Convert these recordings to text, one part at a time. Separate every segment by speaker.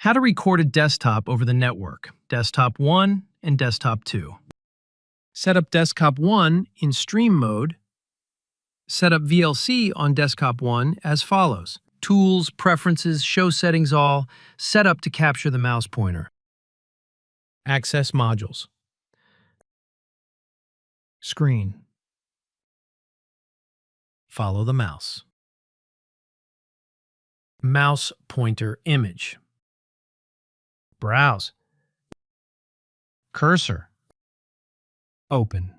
Speaker 1: How to record a desktop over the network, Desktop 1 and Desktop 2. Set up Desktop 1 in stream mode. Set up VLC on Desktop 1 as follows. Tools, Preferences, Show Settings All, set up to capture the mouse pointer. Access modules. Screen. Follow the mouse. Mouse pointer image. Browse. Cursor. Open.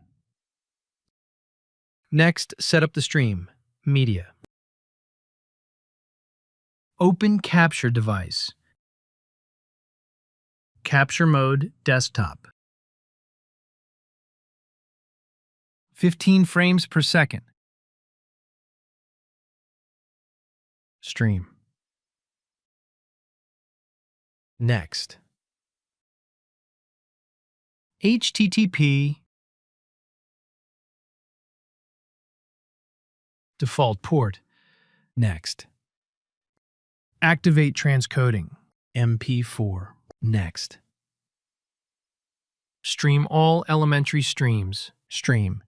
Speaker 1: Next, set up the stream, media. Open capture device. Capture mode, desktop. 15 frames per second. Stream. Next. HTTP. Default port. Next. Activate transcoding. MP4. Next. Stream all elementary streams. Stream.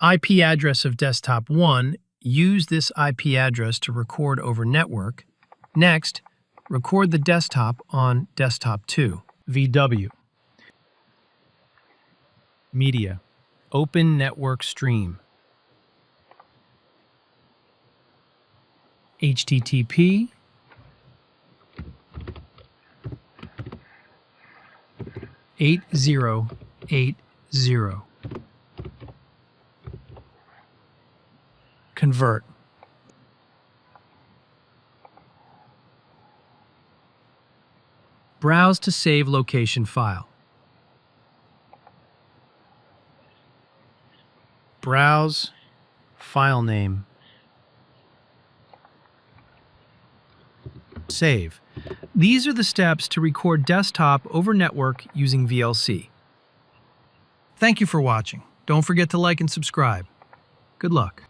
Speaker 1: IP address of Desktop 1. Use this IP address to record over network. Next, record the desktop on Desktop 2. VW. Media. Open network stream. HTTP. /8080. Convert. Browse to save location file. Browse, file name. Save. These are the steps to record desktop over network using VLC. Thank you for watching. Don't forget to like and subscribe. Good luck.